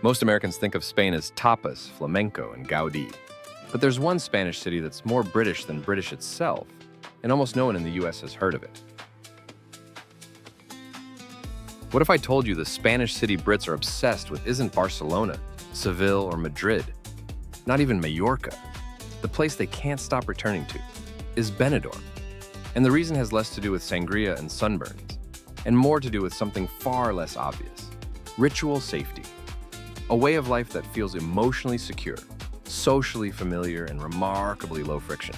Most Americans think of Spain as tapas, flamenco, and Gaudí. But there's one Spanish city that's more British than British itself, and almost no one in the US has heard of it. What if I told you the Spanish city Brits are obsessed with isn't Barcelona, Seville, or Madrid? Not even Mallorca. The place they can't stop returning to is Benidorm. And the reason has less to do with sangria and sunburns, and more to do with something far less obvious: ritual safety. A way of life that feels emotionally secure, socially familiar, and remarkably low friction.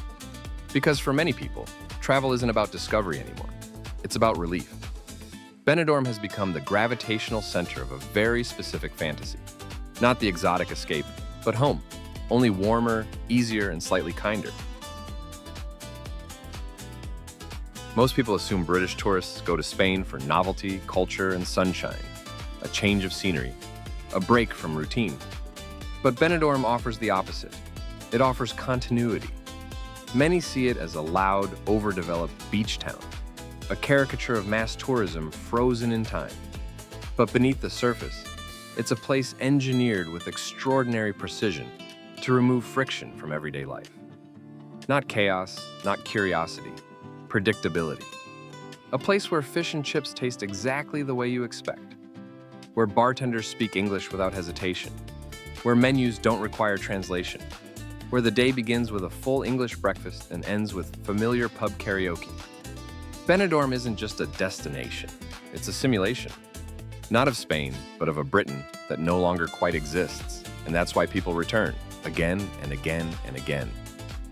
Because for many people, travel isn't about discovery anymore. It's about relief. Benidorm has become the gravitational center of a very specific fantasy. Not the exotic escape, but home. Only warmer, easier, and slightly kinder. Most people assume British tourists go to Spain for novelty, culture, and sunshine, a change of scenery, a break from routine. But Benidorm offers the opposite. It offers continuity. Many see it as a loud, overdeveloped beach town, a caricature of mass tourism frozen in time. But beneath the surface, it's a place engineered with extraordinary precision to remove friction from everyday life. Not chaos, not curiosity, predictability. A place where fish and chips taste exactly the way you expect, where bartenders speak English without hesitation, where menus don't require translation, where the day begins with a full English breakfast and ends with familiar pub karaoke. Benidorm isn't just a destination, it's a simulation. Not of Spain, but of a Britain that no longer quite exists. And that's why people return, again and again and again.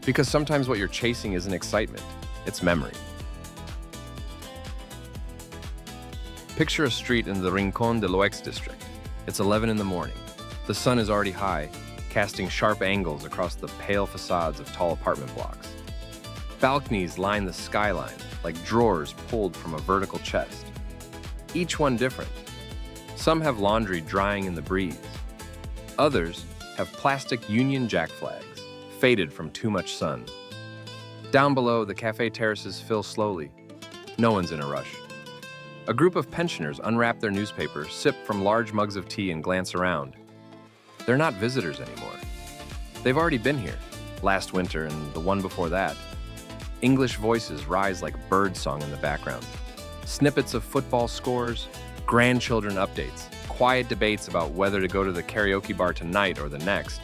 Because sometimes what you're chasing isn't excitement, it's memory. Picture a street in the Rincón de l'Oix district. It's 11 in the morning. The sun is already high, casting sharp angles across the pale facades of tall apartment blocks. Balconies line the skyline like drawers pulled from a vertical chest. Each one different. Some have laundry drying in the breeze. Others have plastic Union Jack flags, faded from too much sun. Down below, the cafe terraces fill slowly. No one's in a rush. A group of pensioners unwrap their newspapers, sip from large mugs of tea, and glance around. They're not visitors anymore. They've already been here, last winter and the one before that. English voices rise like birdsong in the background. Snippets of football scores, grandchildren updates, quiet debates about whether to go to the karaoke bar tonight or the next.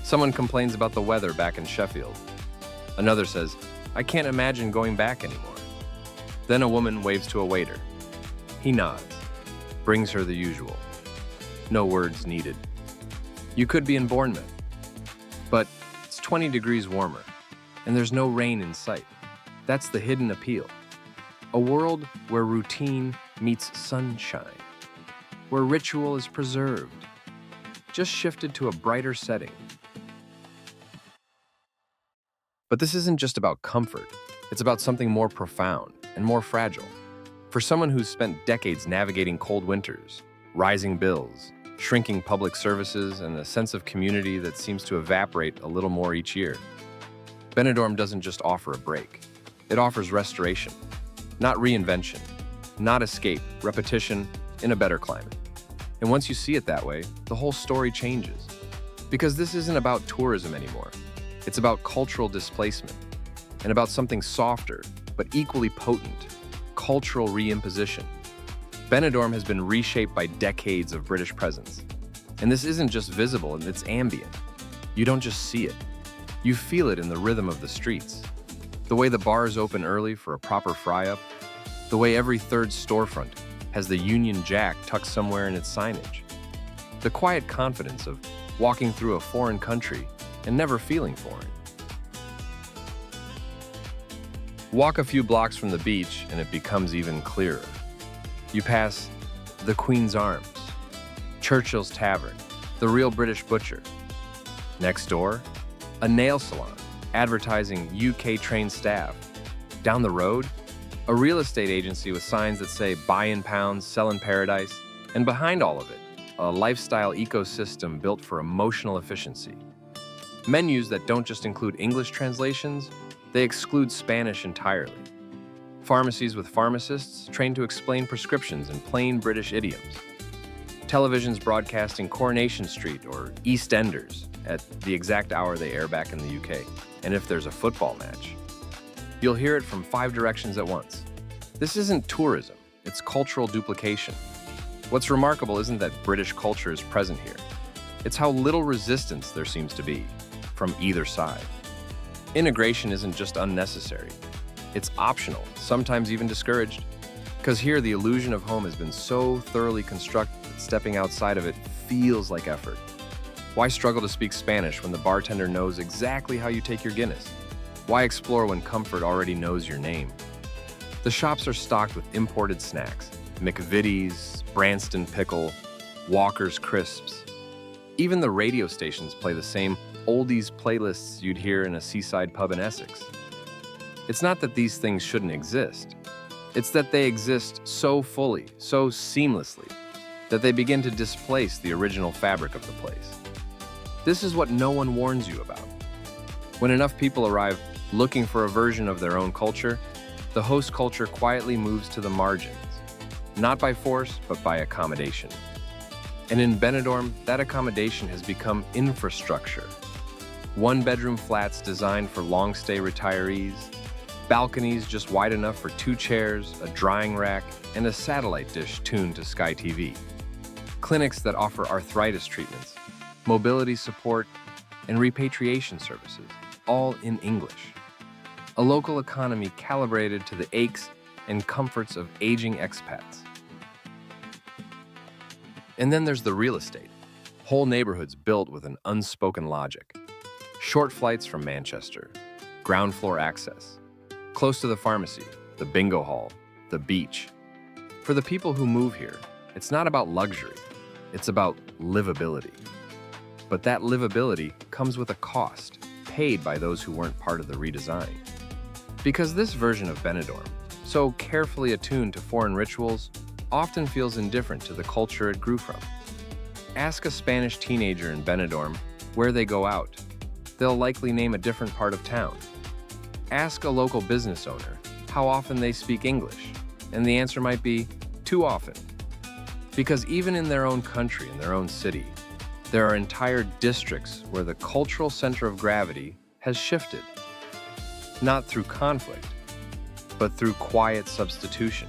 Someone complains about the weather back in Sheffield. Another says, "I can't imagine going back anymore." Then a woman waves to a waiter. He nods, brings her the usual. No words needed. You could be in Bournemouth, but it's 20 degrees warmer, and there's no rain in sight. That's the hidden appeal. A world where routine meets sunshine, where ritual is preserved, just shifted to a brighter setting. But this isn't just about comfort. It's about something more profound and more fragile. For someone who's spent decades navigating cold winters, rising bills, shrinking public services, and a sense of community that seems to evaporate a little more each year, Benidorm doesn't just offer a break. It offers restoration, not reinvention, not escape, repetition in a better climate. And once you see it that way, the whole story changes. Because this isn't about tourism anymore. It's about cultural displacement, and about something softer, but equally potent: cultural reimposition. Benidorm has been reshaped by decades of British presence. And this isn't just visible, it's ambient. You don't just see it. You feel it in the rhythm of the streets. The way the bars open early for a proper fry-up. The way every third storefront has the Union Jack tucked somewhere in its signage. The quiet confidence of walking through a foreign country and never feeling foreign. Walk a few blocks from the beach and it becomes even clearer. You pass the Queen's Arms, Churchill's Tavern, the Real British Butcher. Next door, a nail salon advertising UK-trained staff. Down the road, a real estate agency with signs that say "Buy in pounds, sell in paradise." And behind all of it, a lifestyle ecosystem built for emotional efficiency. Menus that don't just include English translations, they exclude Spanish entirely. Pharmacies with pharmacists trained to explain prescriptions in plain British idioms. Television's broadcasting Coronation Street or EastEnders at the exact hour they air back in the UK. And if there's a football match, you'll hear it from 5 directions at once. This isn't tourism, it's cultural duplication. What's remarkable isn't that British culture is present here. It's how little resistance there seems to be from either side. Integration isn't just unnecessary. It's optional, sometimes even discouraged. Because here, the illusion of home has been so thoroughly constructed that stepping outside of it feels like effort. Why struggle to speak Spanish when the bartender knows exactly how you take your Guinness? Why explore when comfort already knows your name? The shops are stocked with imported snacks, McVitie's, Branston Pickle, Walker's Crisps. Even the radio stations play the same oldies playlists you'd hear in a seaside pub in Essex. It's not that these things shouldn't exist. It's that they exist so fully, so seamlessly, that they begin to displace the original fabric of the place. This is what no one warns you about. When enough people arrive looking for a version of their own culture, the host culture quietly moves to the margins, not by force, but by accommodation. And in Benidorm, that accommodation has become infrastructure. 1-bedroom flats designed for long-stay retirees, balconies just wide enough for 2 chairs, a drying rack, and a satellite dish tuned to Sky TV. Clinics that offer arthritis treatments, mobility support, and repatriation services, all in English. A local economy calibrated to the aches and comforts of aging expats. And then there's the real estate. Whole neighborhoods built with an unspoken logic. Short flights from Manchester, ground floor access, close to the pharmacy, the bingo hall, the beach. For the people who move here, it's not about luxury, it's about livability. But that livability comes with a cost, paid by those who weren't part of the redesign. Because this version of Benidorm, so carefully attuned to foreign rituals, often feels indifferent to the culture it grew from. Ask a Spanish teenager in Benidorm where they go out. They'll likely name a different part of town. Ask a local business owner how often they speak English, and the answer might be too often. Because even in their own country, in their own city, there are entire districts where the cultural center of gravity has shifted. Not through conflict, but through quiet substitution.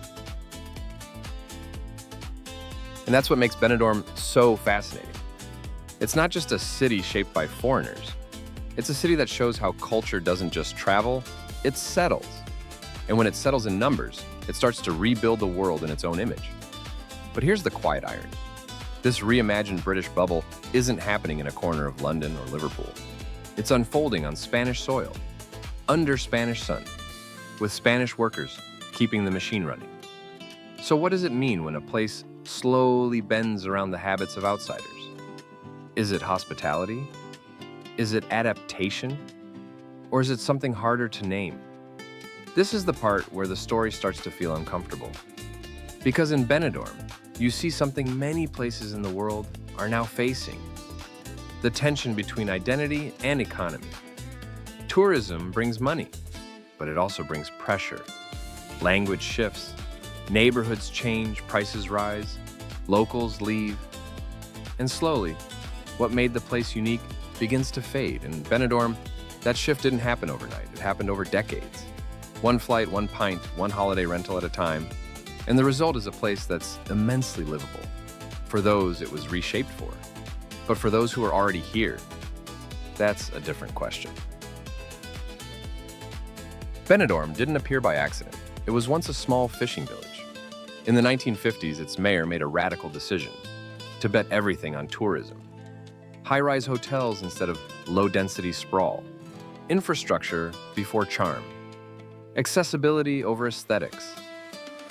And that's what makes Benidorm so fascinating. It's not just a city shaped by foreigners. It's a city that shows how culture doesn't just travel, it settles. And when it settles in numbers, it starts to rebuild the world in its own image. But here's the quiet irony. This reimagined British bubble isn't happening in a corner of London or Liverpool. It's unfolding on Spanish soil, under Spanish sun, with Spanish workers keeping the machine running. So what does it mean when a place slowly bends around the habits of outsiders? Is it hospitality? Is it adaptation? Or is it something harder to name? This is the part where the story starts to feel uncomfortable. Because in Benidorm, you see something many places in the world are now facing: the tension between identity and economy. Tourism brings money, but it also brings pressure. Language shifts, neighborhoods change, prices rise, locals leave, and slowly, what made the place unique begins to fade. In Benidorm, that shift didn't happen overnight. It happened over decades. 1 flight, 1 pint, 1 holiday rental at a time. And the result is a place that's immensely livable for those it was reshaped for. But for those who are already here, that's a different question. Benidorm didn't appear by accident. It was once a small fishing village. In the 1950s, its mayor made a radical decision to bet everything on tourism. High-rise hotels instead of low-density sprawl. Infrastructure before charm. Accessibility over aesthetics.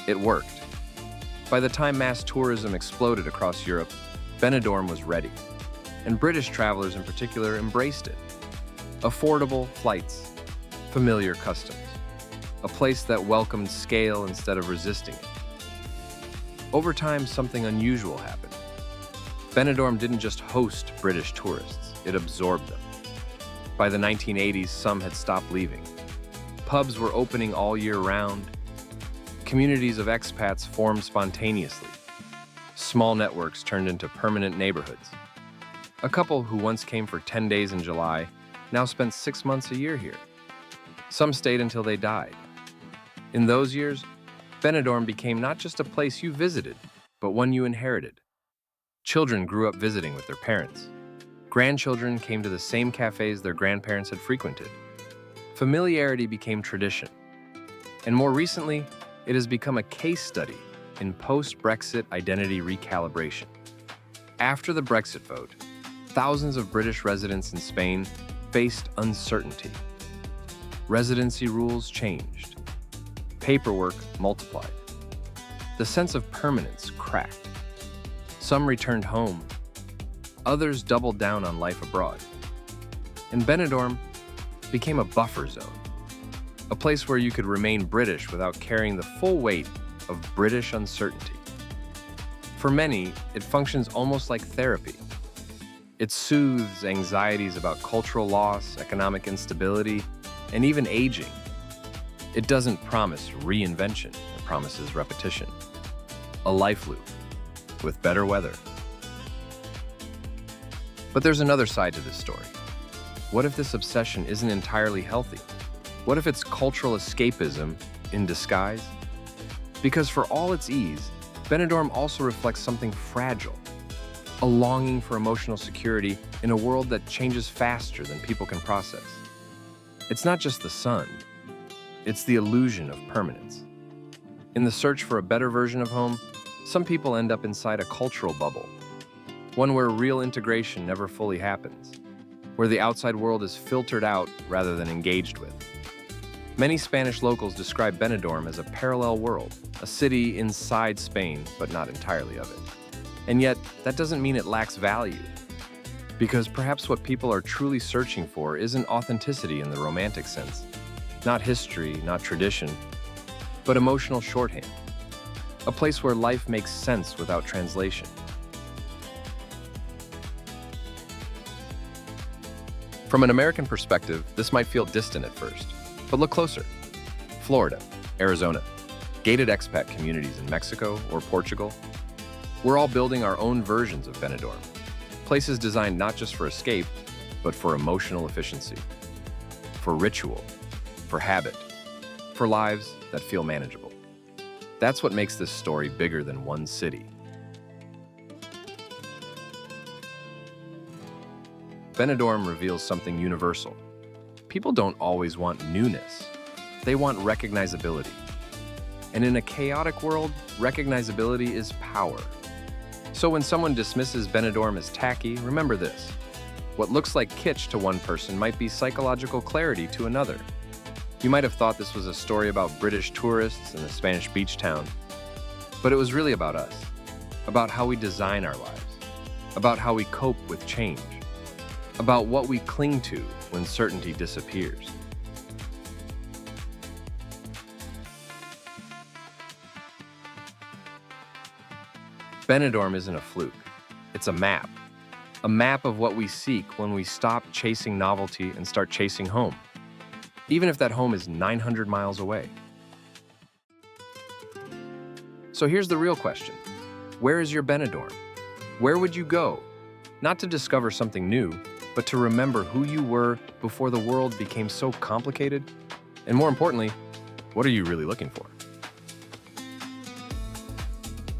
It worked. By the time mass tourism exploded across Europe, Benidorm was ready. And British travelers in particular embraced it. Affordable flights, familiar customs. A place that welcomed scale instead of resisting it. Over time, something unusual happened. Benidorm didn't just host British tourists, it absorbed them. By the 1980s, some had stopped leaving. Pubs were opening all year round. Communities of expats formed spontaneously. Small networks turned into permanent neighborhoods. A couple who once came for 10 days in July now spent 6 months a year here. Some stayed until they died. In those years, Benidorm became not just a place you visited, but one you inherited. Children grew up visiting with their parents. Grandchildren came to the same cafes their grandparents had frequented. Familiarity became tradition. And more recently, it has become a case study in post-Brexit identity recalibration. After the Brexit vote, thousands of British residents in Spain faced uncertainty. Residency rules changed. Paperwork multiplied. The sense of permanence cracked. Some returned home. Others doubled down on life abroad. And Benidorm became a buffer zone, a place where you could remain British without carrying the full weight of British uncertainty. For many, it functions almost like therapy. It soothes anxieties about cultural loss, economic instability, and even aging. It doesn't promise reinvention, it promises repetition. A life loop, with better weather. But there's another side to this story. What if this obsession isn't entirely healthy? What if it's cultural escapism in disguise? Because for all its ease, Benidorm also reflects something fragile, a longing for emotional security in a world that changes faster than people can process. It's not just the sun, it's the illusion of permanence. In the search for a better version of home, some people end up inside a cultural bubble, one where real integration never fully happens, where the outside world is filtered out rather than engaged with. Many Spanish locals describe Benidorm as a parallel world, a city inside Spain, but not entirely of it. And yet, that doesn't mean it lacks value. Because perhaps what people are truly searching for isn't authenticity in the romantic sense. Not history, not tradition, but emotional shorthand. A place where life makes sense without translation. From an American perspective, this might feel distant at first, but look closer. Florida, Arizona, gated expat communities in Mexico or Portugal. We're all building our own versions of Benidorm, places designed not just for escape, but for emotional efficiency, for ritual, for habit, for lives that feel manageable. That's what makes this story bigger than one city. Benidorm reveals something universal. People don't always want newness. They want recognizability. And in a chaotic world, recognizability is power. So when someone dismisses Benidorm as tacky, remember this. What looks like kitsch to one person might be psychological clarity to another. You might have thought this was a story about British tourists in a Spanish beach town. But it was really about us. About how we design our lives. About how we cope with change. About what we cling to when certainty disappears. Benidorm isn't a fluke. It's a map. A map of what we seek when we stop chasing novelty and start chasing home. Even if that home is 900 miles away. So here's the real question. Where is your Benidorm? Where would you go? Not to discover something new, but to remember who you were before the world became so complicated? And more importantly, what are you really looking for?